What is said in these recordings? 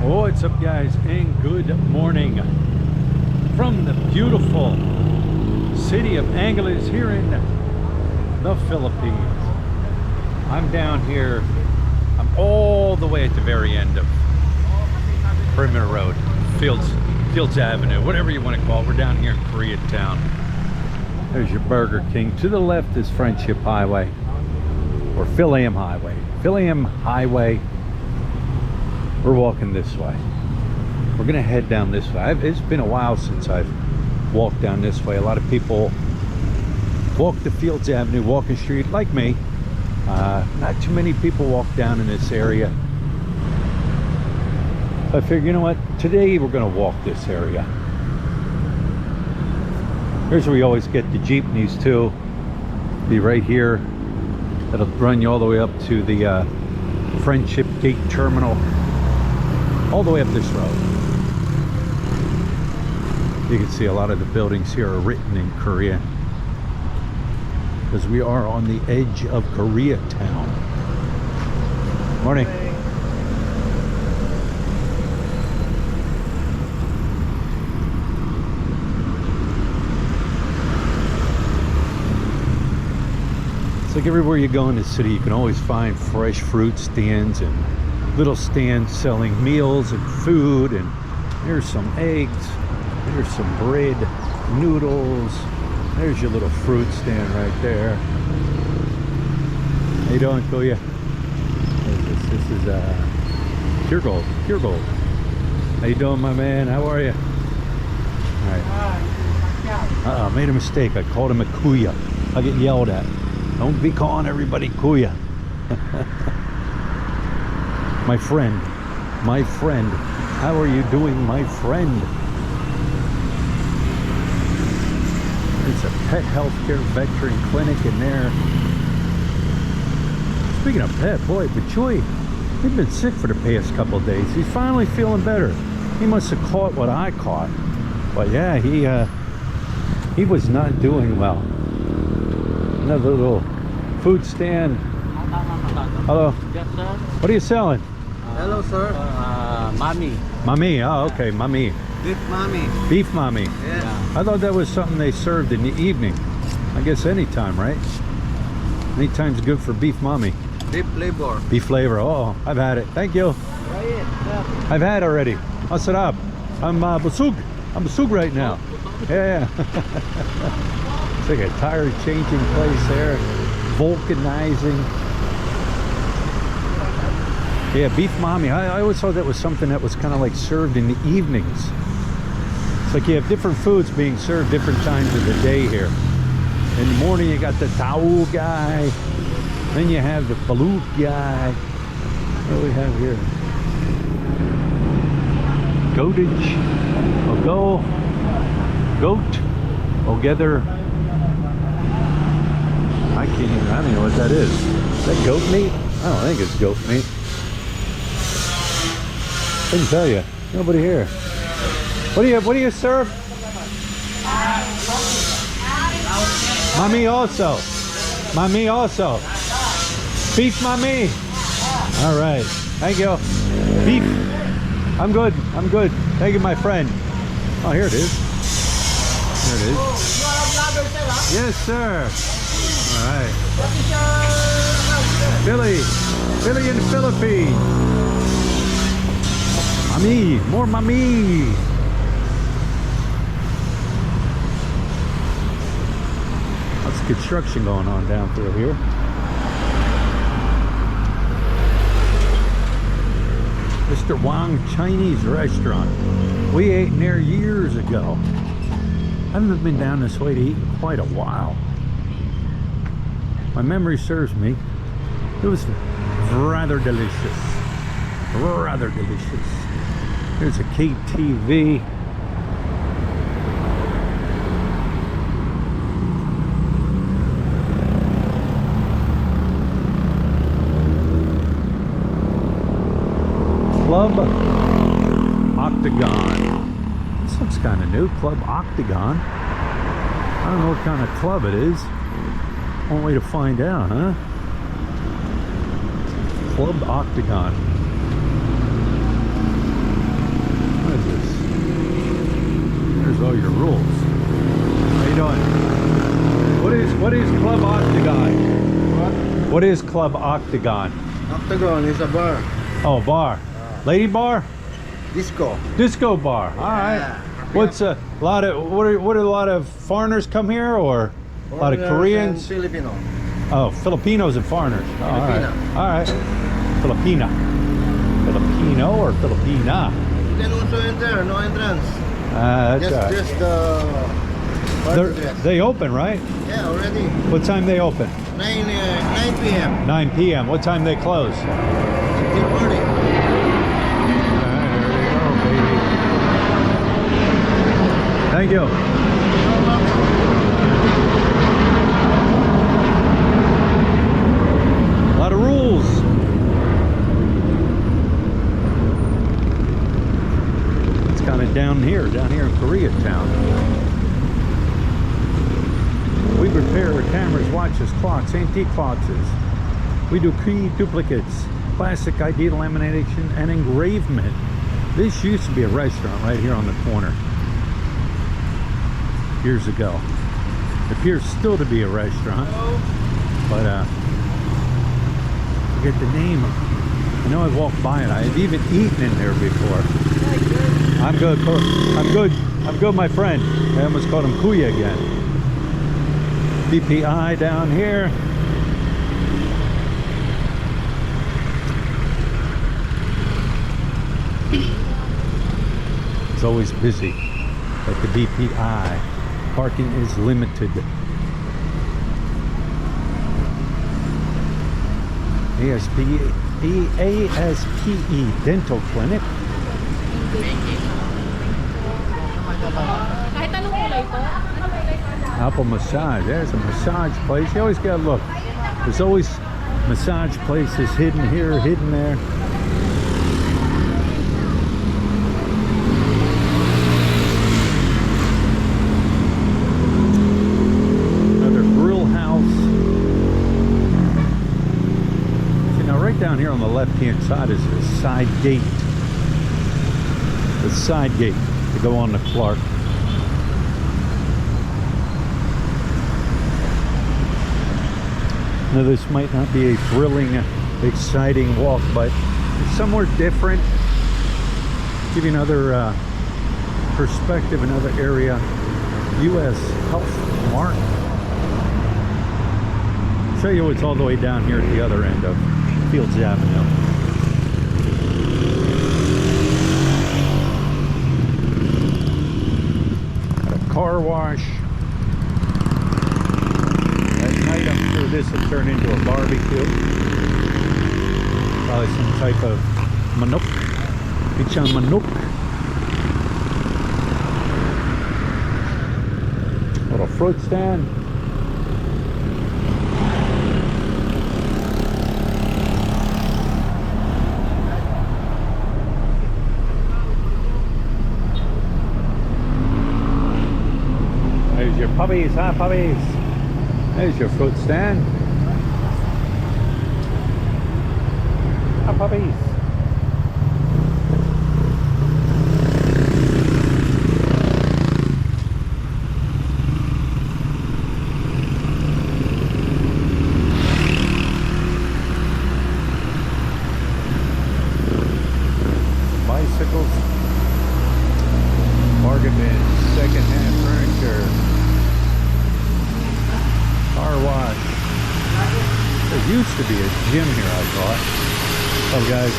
What's up, guys, and good morning from the beautiful city of Angeles here in the Philippines. I'm down here. I'm all the way at the very end of Perimeter Road, Fields Avenue, whatever you want to call it. We're down here in Koreatown. There's your Burger King. To the left is Friendship Highway, or Filipna Highway. Filipna Highway. We're walking this way. We're gonna head down this way. It's been a while since I've walked down this way. A lot of people walk the Fields Avenue, walking street, like me. Not too many people walk down in this area. So I figured, you know what? Today we're gonna walk this area. Here's where we always get the jeepneys too. Be right here. That'll run you all the way up to the Friendship Gate Terminal. All the way up this road. You can see a lot of the buildings here are written in Korean, because we are on the edge of Koreatown. Morning. It's like everywhere you go in the city, you can always find fresh fruit stands and little stands selling meals and food, and there's some eggs, there's some bread, noodles, there's your little fruit stand right there. How you doing, Kuya? This is Pure Gold. How you doing, my man? How are you? All right. Made a mistake. I called him a Kuya. I'll get yelled at. Don't be calling everybody Kuya. My friend, how are you doing, my friend? There's a pet healthcare veteran clinic in there. Speaking of pet, boy, Bachoy, he's been sick for the past couple of days. He's finally feeling better. He must have caught what I caught. But yeah, he was not doing well. Another little food stand. Hello. Yes, sir. What are you selling? Hello, sir. Mommy. Mommy, oh, okay, mommy. Beef mommy. Beef mommy. Yeah. I thought that was something they served in the evening. I guess anytime, right? Anytime's good for beef mommy. Beef flavor. Beef flavor, oh, I've had it. Thank you. I've had it already. What's it up? I'm busug. I'm busug right now. Yeah. It's like a tire changing place there. Vulcanizing. Yeah, beef mommy. I always thought that was something that was kind of like served in the evenings. It's like you have different foods being served different times of the day here. In the morning you got the tao guy, then you have the balut guy. What do we have here? Goatage, goat, together. I don't even know what that is. Is that goat meat? I don't think it's goat meat. Couldn't tell you. Nobody here. What do you serve? Mommy also. Beef mommy. All right. Thank you. Beef. I'm good. Thank you, my friend. Oh, here it is. Yes, sir. All right. Philly in the Philippines. Mommy, more mommy. Lots of construction going on down through here. Mr. Wang Chinese Restaurant. We ate in there years ago. I haven't been down this way to eat in quite a while. My memory serves me. It was rather delicious. Here's a KTV. Club Octagon. This looks kind of new. Club Octagon. I don't know what kind of club it is. One way to find out, huh? Club Octagon. What is Club Octagon? Octagon is a bar. Oh, bar. Lady bar? Disco. Disco bar. All right. Yeah. What's a lot of what are a lot of foreigners come here, or a lot of Koreans? Filipino. Oh, Filipinos and foreigners. Oh, all right. All right. Filipina. Filipino or Filipina? You can also enter, no entrance. That's Just, all right. just party dress. They open, right? Yeah, already. What time they open? 9 p.m. 9 p.m. What time they close? Till party. Thank you. A lot of rules. It's kind of down here in Koreatown. We repair cameras, watches, clocks, antique clocks. We do key duplicates, plastic ID lamination, and engravement. This used to be a restaurant right here on the corner. Years ago. It appears still to be a restaurant, but forget the name. I know I've walked by it. I've even eaten in there before. I'm good. I'm good, my friend. I almost called him Kuya again. BPI down here. It's always busy at the BPI. Parking is limited. ASPE Dental Clinic. Kahit anong kulay po? Apple Massage. There's a massage place. You always gotta look. There's always massage places hidden here, hidden there. Down here on the left hand side is the side gate. The side gate to go on to Clark. Now this might not be a thrilling, exciting walk, but it's somewhere different. Give you another perspective, another area. U.S. Health Mart. Show you what's all the way down here at the other end of Fields Avenue. Got a car wash. At night I'm sure this will turn into a barbecue. Probably some type of manok. Pichan manok. Little fruit stand. There's your puppies, huh, puppies? There's your fruit stand. Hi, puppies. Bicycles. Bargain bin, second-hand furniture. Car wash. There used to be a gym here, I thought. Oh, guys.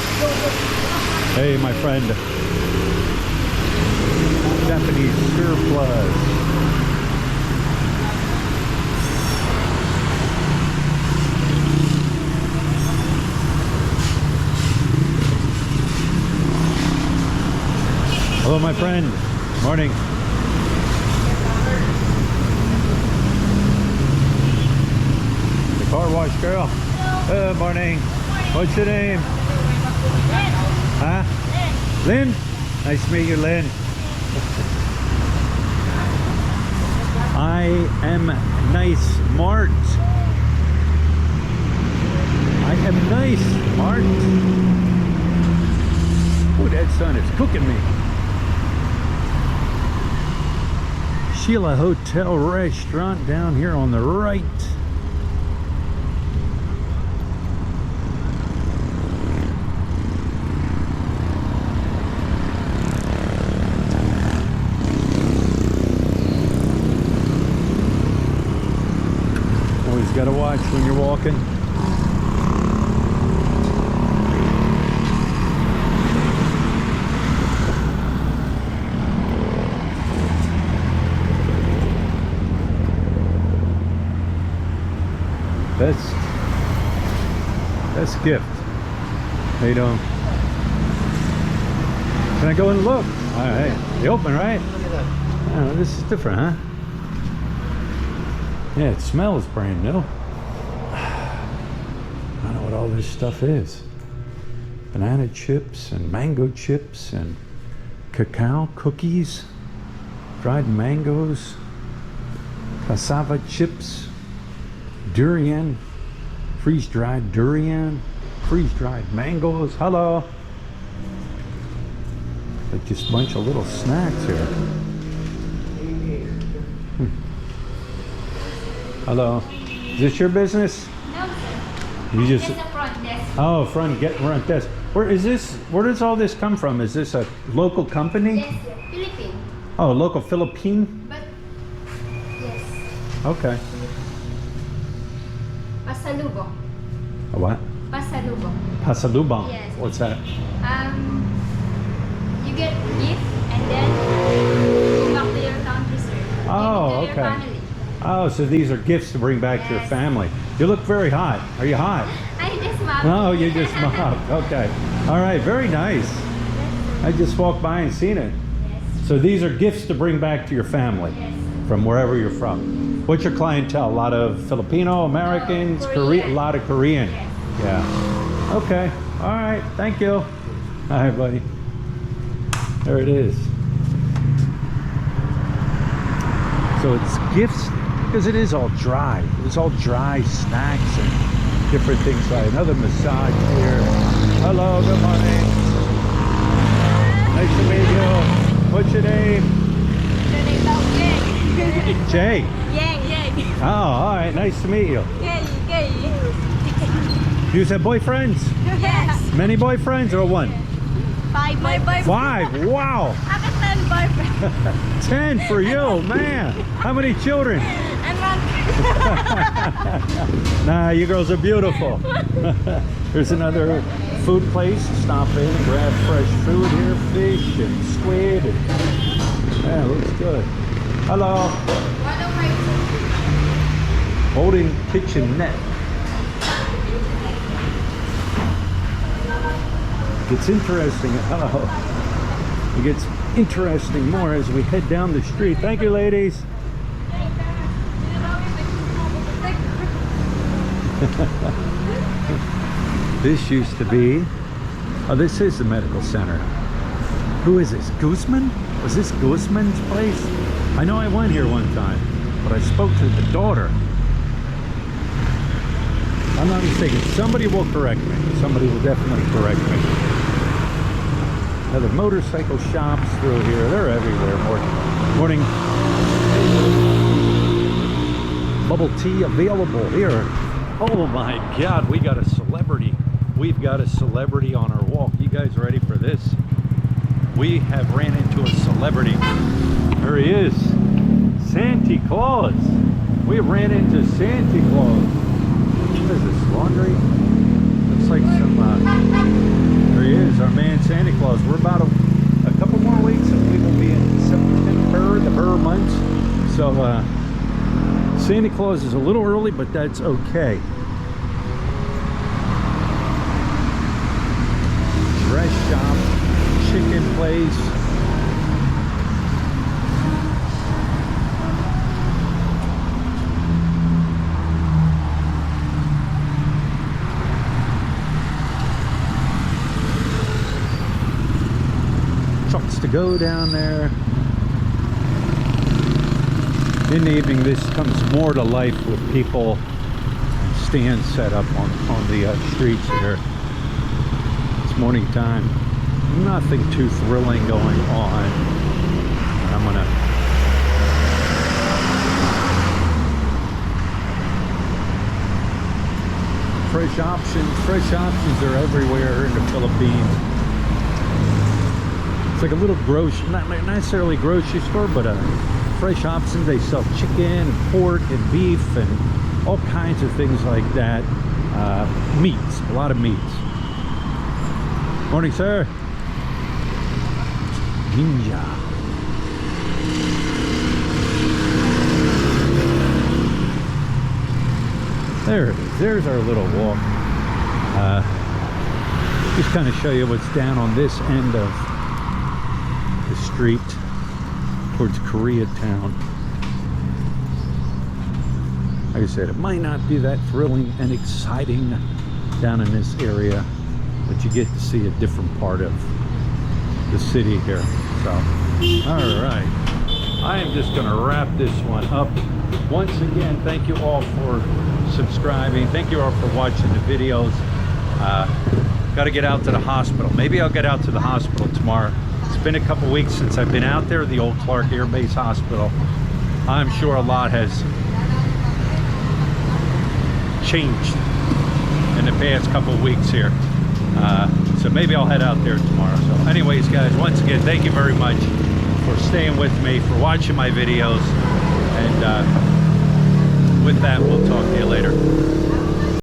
Hey, my friend. Japanese surplus. Hello, my friend. Morning. Car wash girl. Good morning. What's your name? Huh? Lynn? Nice to meet you, Lynn. I am nice, Mart. I am nice, Mart. Oh, that sun is cooking me. Sheila Hotel Restaurant down here on the right. walking. That's a gift. How you doing? Can I go and look? All right. You open, right? Look at that. Oh, this is different, huh? Yeah, it smells brand new. I don't know what all this stuff is. Banana chips and mango chips and cacao cookies, dried mangoes, cassava chips, durian, freeze-dried durian, freeze-dried mangoes. Hello. Like just a bunch of little snacks here. Hello. Is this your business? No, sir. You just It's a front desk. oh, front desk. Where is this? Where does all this come from? Is this a local company? Yes, sir. Philippine. Oh, local Philippine. But, yes. Okay. Pasalubong. A what? Pasalubong. Pasalubong. Yes. What's that? You get gift and then go back to your country, sir. Oh, Give it to your okay. family. Oh, so these are gifts to bring back to your Yes. family. You look very hot. Are you hot? I just mopped. No, you just mopped. Okay. All right. Very nice. I just walked by and seen it. Yes. So these are gifts to bring back to your family Yes. from wherever you're from. What's your clientele? A lot of Filipino, Americans, Korean. A lot of Korean. Yes. Yeah. Okay. All right. Thank you. All right, buddy. There it is. So it's gifts because it is all dry. It's all dry snacks and different things like another massage here. Hello, good morning. Nice to meet you. What's your name? Jay. Yang. Oh, all right. Nice to meet you. You said boyfriends? Yes. Many boyfriends or one? 5 boyfriend. 5. Wow. I have 10 boyfriend. 10 for you, man. How many children? And one. Nah, you girls are beautiful. There's another food place. Stop in and grab fresh food here. Fish and squid. And, yeah, looks good. Hello. One of my Holding kitchenette. It's interesting. Hello. It gets interesting more as we head down the street. Thank you, ladies. This used to be, oh, this is the medical center. Who is this? Guzman? Was this Guzman's place? I know I went here one time, but I spoke to the daughter. I'm not mistaken. Somebody will correct me. Somebody will definitely correct me. Other motorcycle shops through here. They're everywhere. Morning. Bubble tea available here. Oh my God, we got a celebrity. We've got a celebrity on our walk. You guys ready for this? We have ran into a celebrity. There he is. Santa Claus. We ran into Santa Claus. What is this, laundry? Looks like some, there he is, our man Santa Claus. We're about a couple more weeks and we will be in September, the Burr months. So, Santa Claus is a little early, but that's okay. Dress shop, chicken place. Trucks to go down there. In the evening, this comes more to life with people, stands set up on the streets here. It's morning time. Nothing too thrilling going on. I'm gonna fresh options are everywhere in the Philippines. It's like a little grocery, not necessarily grocery store, but a fresh options. They sell chicken and pork and beef and all kinds of things like that. Meats, a lot of meats. Morning, sir. Ninja. There it is. There's our little walk. Just kind of show you what's down on this end of the street towards Koreatown. Like I said, it might not be that thrilling and exciting down in this area, but you get to see a different part of the city here. So, all right, I am just going to wrap this one up. Once again, thank you all for subscribing. Thank you all for watching the videos. Got to get out to the hospital. Maybe I'll get out to the hospital tomorrow. It's been a couple weeks since I've been out there, the old Clark Air Base Hospital. I'm sure a lot has changed in the past couple weeks here. So maybe I'll head out there tomorrow. So anyways, guys, once again, thank you very much for staying with me, for watching my videos. And with that, we'll talk to you later.